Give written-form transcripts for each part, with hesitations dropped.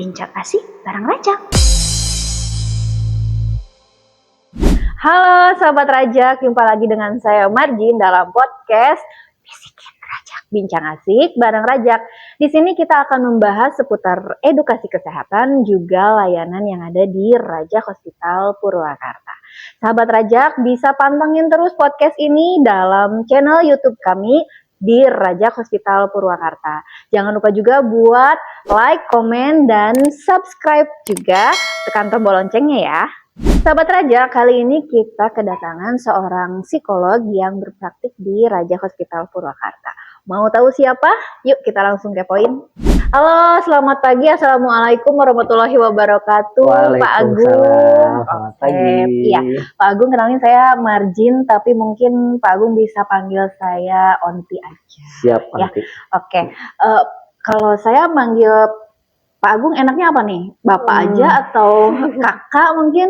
Bincang asik bareng Rajak. Halo Sobat Rajak, jumpa lagi dengan saya Marjin dalam podcast Bisikin Rajak, Bincang Asik bareng Rajak. Di sini kita akan membahas seputar edukasi kesehatan juga layanan yang ada di Rajak Hospital Purwakarta. Sahabat Rajak bisa pantengin terus podcast ini dalam channel YouTube kami di Rajak Hospital Purwakarta. Jangan lupa juga buat like, komen, dan subscribe juga. Tekan tombol loncengnya ya. Sahabat Raja, kali ini kita kedatangan seorang psikolog yang berpraktik di Rajak Hospital Purwakarta. Mau tahu siapa? Yuk kita langsung kepoin. Halo, selamat pagi. Assalamualaikum warahmatullahi wabarakatuh. Pak Agung. Selamat pagi. Iya, Pak Agung, kenalin saya Marjin, tapi mungkin Pak Agung bisa panggil saya Onti aja. Siap, Onti. Ya, oke. Kalau saya manggil Pak Agung enaknya apa nih? Bapak aja atau kakak mungkin?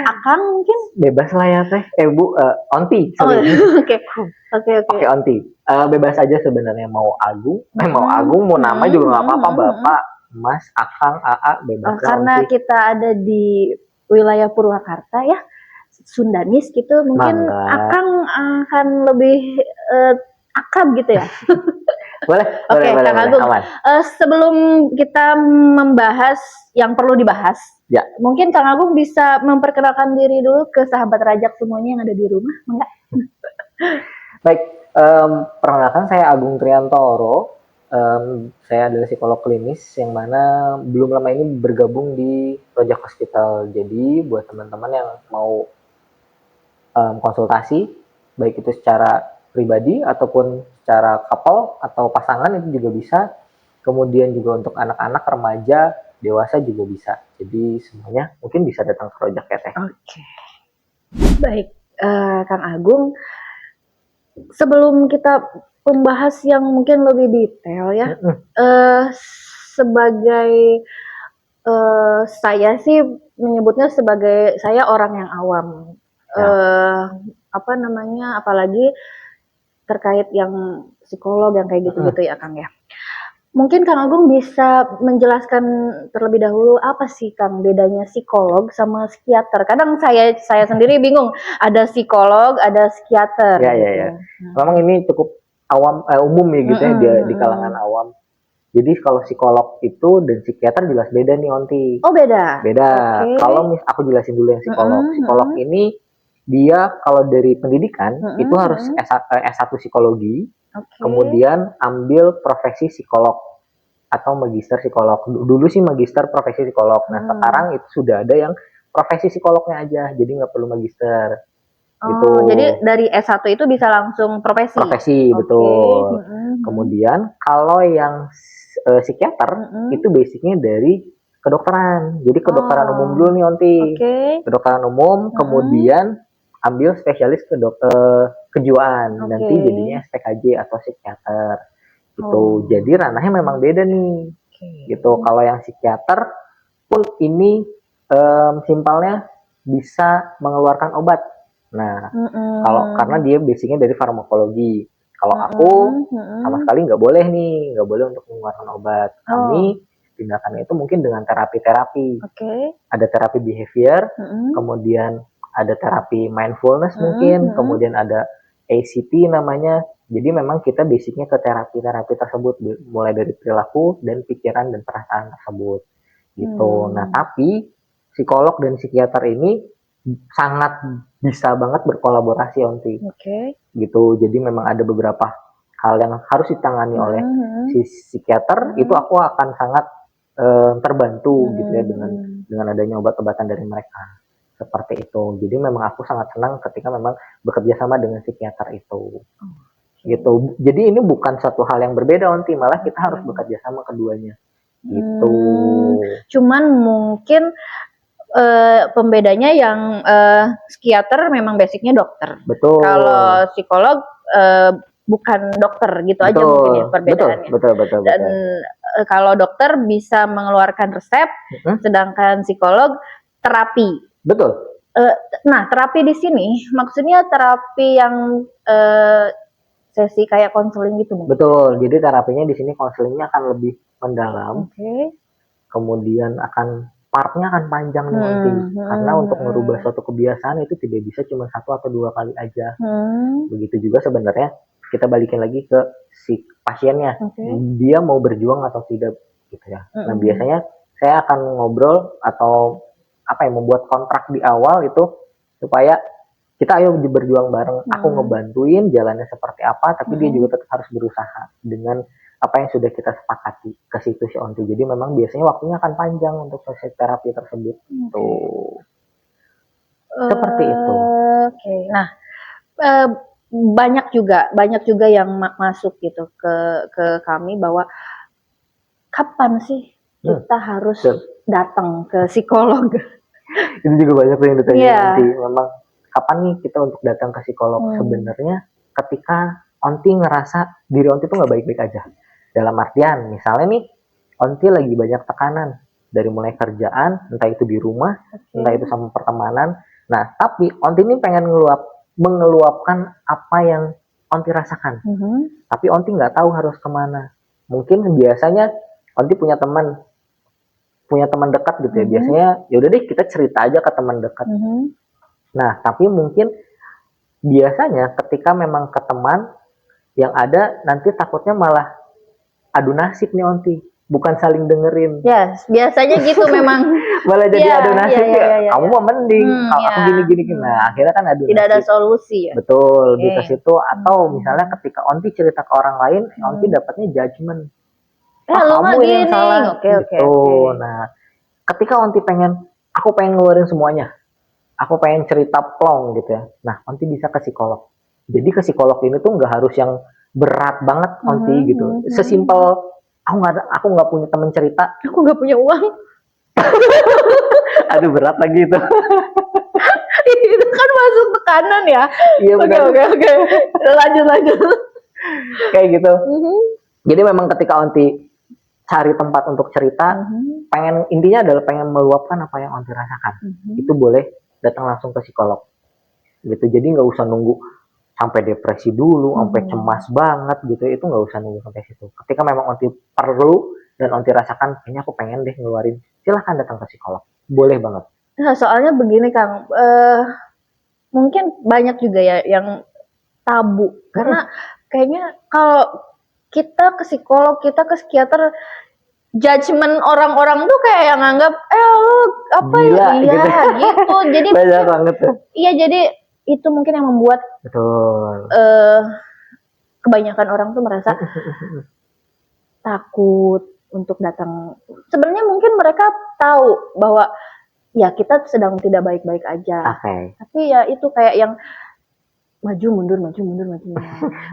Akang mungkin? Bebas lah ya teh. Bu, Onti. Oke. Oke, Onti. Bebas aja sebenarnya mau Agung, mau Agung, mau nama juga nggak apa-apa. Bapak, Mas, Akang, AA, bebas. Karena Onti. kita ada di wilayah Purwakarta ya, Sundanis gitu, mungkin Akang akan lebih akrab gitu ya. Boleh. Kang Agung. Sebelum kita membahas yang perlu dibahas, ya. Mungkin Kang Agung bisa memperkenalkan diri dulu ke sahabat Rajak semuanya yang ada di rumah, enggak? Baik, perkenalkan saya Agung Triantoro. Saya adalah psikolog klinis yang mana belum lama ini bergabung di Rajak Hospital. Jadi buat teman-teman yang mau konsultasi, baik itu secara pribadi ataupun secara couple atau pasangan itu juga bisa. Kemudian juga untuk anak-anak, remaja, dewasa juga bisa. Jadi semuanya mungkin bisa datang ke Rajak ya teh. Oke. Baik, Kang Agung. Sebelum kita membahas yang mungkin lebih detail ya, sebagai saya sih menyebutnya sebagai saya orang yang awam. Apalagi terkait yang psikolog yang kayak gitu-gitu ya Kang ya. Mungkin Kang Agung bisa menjelaskan terlebih dahulu apa sih Kang bedanya psikolog sama psikiater. Kadang saya sendiri bingung, ada psikolog, ada psikiater. Ya. Memang ini cukup awam, umum ya gitu ya di kalangan awam. Jadi kalau psikolog itu dan psikiater jelas beda nih Onti. Oh beda. Beda. Okay. Kalau aku jelasin dulu yang psikolog. Psikolog ini dia kalau dari pendidikan itu harus S1 psikologi. Okay. Kemudian ambil profesi psikolog atau magister psikolog. Dulu sih magister profesi psikolog. Nah sekarang itu sudah ada yang profesi psikolognya aja, jadi nggak perlu magister. Gitu. Jadi dari S1 itu bisa langsung profesi? Profesi, betul. Kemudian kalau yang psikiater itu basicnya dari kedokteran. Jadi kedokteran umum dulu nih Onti. Kedokteran umum, kemudian ambil spesialis kejiwaan. Nanti jadinya SPKJ atau psikiater. Gitu. Jadi ranahnya memang beda nih. Gitu. Kalau yang psikiater pun ini simpelnya bisa mengeluarkan obat. Nah, kalau karena dia basicnya dari farmakologi. Kalau aku sama sekali nggak boleh untuk mengeluarkan obat. Kami tindakannya itu mungkin dengan terapi-terapi. Ada terapi behavior, kemudian ada terapi mindfulness mungkin, kemudian ada ACT namanya. Jadi memang kita basicnya ke terapi-terapi tersebut, mulai dari perilaku dan pikiran dan perasaan tersebut. Gitu. Nah, tapi psikolog dan psikiater ini sangat bisa banget berkolaborasi Onti. Gitu. Jadi memang ada beberapa hal yang harus ditangani oleh si psikiater, itu aku akan sangat terbantu gitu ya dengan adanya obat-obatan dari mereka. Seperti itu. Jadi memang aku sangat senang ketika memang bekerja sama dengan psikiater itu. Gitu. Jadi ini bukan satu hal yang berbeda Onti, malah kita harus bekerja sama keduanya. Gitu. Cuman mungkin pembedanya yang psikiater memang basicnya dokter. Betul. Kalau psikolog bukan dokter gitu aja mungkin ya perbedaannya. Betul. Dan kalau dokter bisa mengeluarkan resep, sedangkan psikolog terapi. Betul. Nah terapi di sini maksudnya terapi yang sesi kayak konseling gitu. Betul. Jadi terapinya di sini konselingnya akan lebih mendalam. kemudian partnya akan panjang nih nanti, karena untuk merubah suatu kebiasaan itu tidak bisa cuma 1 atau 2 kali aja. Begitu juga sebenarnya kita balikin lagi ke si pasiennya, dia mau berjuang atau tidak gitu ya. Nah biasanya saya akan ngobrol atau membuat kontrak di awal itu supaya kita ayo berjuang bareng, aku ngebantuin jalannya seperti apa, tapi dia juga tetap harus berusaha dengan apa yang sudah kita sepakati ke situ si Onti. Jadi memang biasanya waktunya akan panjang untuk sesi terapi tersebut. Tuh. Seperti itu. Oke. Nah, banyak juga yang masuk gitu ke kami bahwa kapan sih kita harus datang ke psikolog? Itu juga banyak yang ditanya Onti. Memang kapan nih kita untuk datang ke psikolog? Sebenarnya ketika Onti ngerasa diri Onti tuh nggak baik-baik aja. Dalam artian, misalnya nih, Onti lagi banyak tekanan dari mulai kerjaan, entah itu di rumah, entah itu sama pertemanan. Nah, tapi Onti ini pengen mengeluapkan apa yang Onti rasakan. Tapi Onti nggak tahu harus kemana. Mungkin biasanya Onti punya teman dekat gitu ya. Biasanya yaudah deh kita cerita aja ke teman dekat. Nah, tapi mungkin biasanya ketika memang ke teman yang ada nanti takutnya malah adu nasib nih Onti, bukan saling dengerin. Yes, biasanya gitu memang. Malah jadi adu nasib ya. Kamu mah mending, aku gini. Nah, akhirnya kan adu nasib. Tidak ada solusi ya. Betul, di situ atau misalnya ketika Onti cerita ke orang lain, Onti dapatnya judgement. Kamu yang salah. Gitu. Nah, ketika Onti aku pengen ngeluarin semuanya. Aku pengen cerita plong gitu ya. Nah, Onti bisa ke psikolog. Jadi ke psikolog ini tuh nggak harus yang berat banget Onti gitu. Sesimpel aku nggak punya teman cerita, aku nggak punya uang. Aduh berat lagi itu. Itu kan masuk tekanan ya. Iya benar. Oke. Lanjut. Kayak gitu. Jadi memang ketika Onti cari tempat untuk cerita, intinya adalah pengen meluapkan apa yang Onti rasakan. Itu boleh datang langsung ke psikolog. Gitu. Jadi nggak usah nunggu sampai depresi dulu, sampai cemas banget gitu, itu nggak usah nunggu sampai situ. Ketika memang Onti perlu dan Onti rasakan, kayaknya aku pengen deh ngeluarin, silahkan datang ke psikolog, boleh banget. Nah, soalnya begini Kang, mungkin banyak juga ya yang tabu, karena kayaknya kalau kita ke psikolog, kita ke psikiater, judgement orang-orang tuh kayak yang nganggap, lu apa gila, ya gitu. Jadi banyak banget ya. Iya, jadi itu mungkin yang membuat kebanyakan orang tuh merasa takut untuk datang. Sebenarnya mungkin mereka tahu bahwa ya kita sedang tidak baik-baik aja. Tapi ya itu kayak yang maju mundur.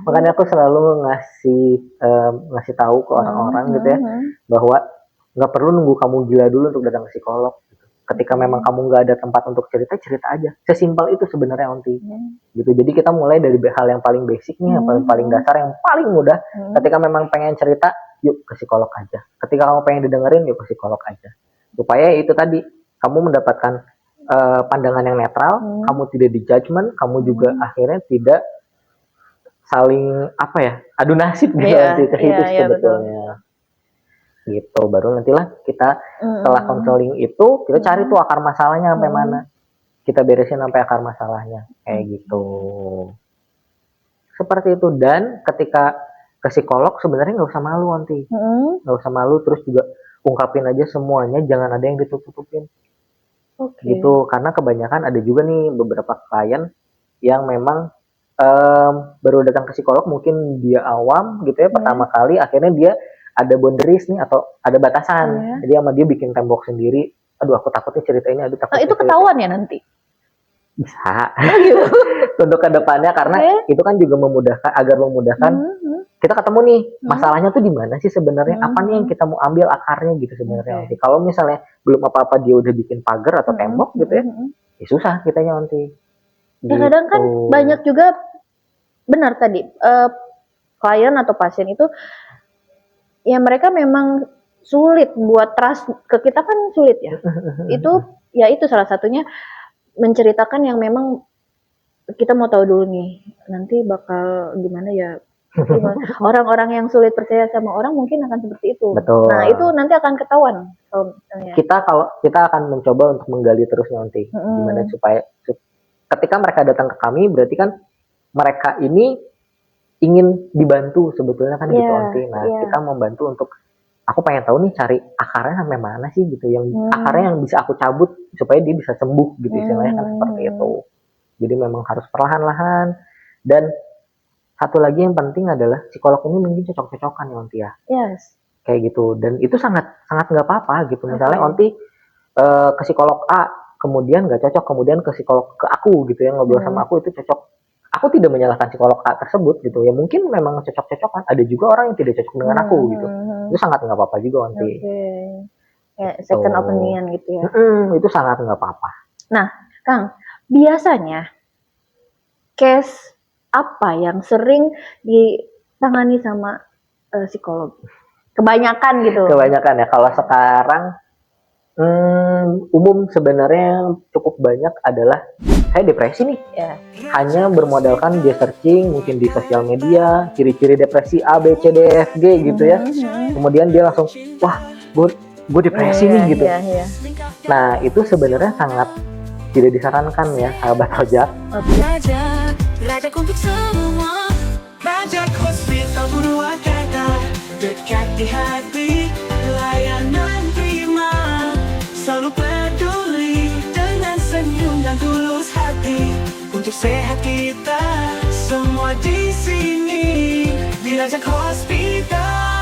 Makanya aku selalu ngasih tahu ke orang-orang gitu ya, bahwa nggak perlu nunggu kamu gila dulu untuk datang ke psikolog. Ketika memang kamu nggak ada tempat untuk cerita aja. Sesimpel itu sebenarnya Onti. Gitu. Jadi kita mulai dari hal yang paling basic nih, yang paling dasar, yang paling mudah. Ketika memang pengen cerita, yuk ke psikolog aja. Ketika kamu pengen didengerin, yuk ke psikolog aja. Supaya itu tadi, kamu mendapatkan pandangan yang netral, kamu tidak dijudgment, kamu juga akhirnya tidak saling adu nasib gitu nanti ke situ sebetulnya. Gitu, baru nantilah kita setelah konseling itu kita cari tuh akar masalahnya sampai mana, kita beresin sampai akar masalahnya kayak gitu. Seperti itu. Dan ketika ke psikolog sebenarnya nggak usah malu Onti, nggak usah malu, terus juga ungkapin aja semuanya, jangan ada yang ditutup-tutupin. Gitu, karena kebanyakan ada juga nih beberapa klien yang memang baru datang ke psikolog, mungkin dia awam gitu ya, pertama kali, akhirnya dia ada boundaries nih atau ada batasan. Jadi sama dia bikin tembok sendiri. Aduh aku takutnya cerita ini, itu ketahuan ya nanti? Bisa. Untuk kedepannya, karena itu kan juga agar memudahkan kita ketemu nih masalahnya tuh di mana sih sebenarnya, apa nih yang kita mau ambil akarnya gitu sebenarnya Onti. Kalau misalnya belum apa-apa dia udah bikin pagar atau tembok gitu ya, ya susah kitanya Onti. Gitu. Ya kadang kan banyak juga, benar tadi, klien atau pasien itu ya mereka memang sulit buat trust ke kita, kan sulit ya. Itu salah satunya menceritakan yang memang kita mau tahu dulu nih nanti bakal gimana ya, Orang-orang yang sulit percaya sama orang mungkin akan seperti itu. Betul. Nah, itu nanti akan ketahuan kalau misalnya. Kita akan mencoba untuk menggali terus nanti gimana supaya ketika mereka datang ke kami berarti kan mereka ini ingin dibantu sebetulnya kan gitu nanti. Nah, kita membantu untuk aku pengen tahu nih cari akarnya sampai mana sih gitu yang akarnya yang bisa aku cabut supaya dia bisa sembuh gitu istilahnya kan seperti itu. Jadi memang harus perlahan-lahan dan satu lagi yang penting adalah psikolog ini mungkin cocok-cocokan ya Onti ya. Yes. Kayak gitu dan itu sangat nggak apa-apa gitu. Misalnya Onti ke psikolog A kemudian nggak cocok kemudian ke psikolog ke aku gitu ya ngobrol sama aku itu cocok. Aku tidak menyalahkan psikolog A tersebut gitu ya mungkin memang cocok-cocokan ada juga orang yang tidak cocok dengan aku gitu itu sangat nggak apa-apa juga Onti. Ya, second opinion gitu ya. Itu sangat nggak apa-apa. Nah Kang biasanya case apa yang sering ditangani sama psikolog kebanyakan gitu. Kebanyakan ya kalau sekarang umum sebenarnya cukup banyak adalah saya depresi nih. Hanya bermodalkan dia searching mungkin di sosial media ciri-ciri depresi A B C D E F G gitu ya. Kemudian dia langsung wah gue depresi nih gitu. Nah itu sebenarnya sangat tidak disarankan ya sahabat Rojak. Rajak untuk semua Rajak Hospital Purwakarta dekat di hati layanan prima selalu peduli dengan senyum dan tulus hati untuk sehat kita semua di sini di Rajak Hospital.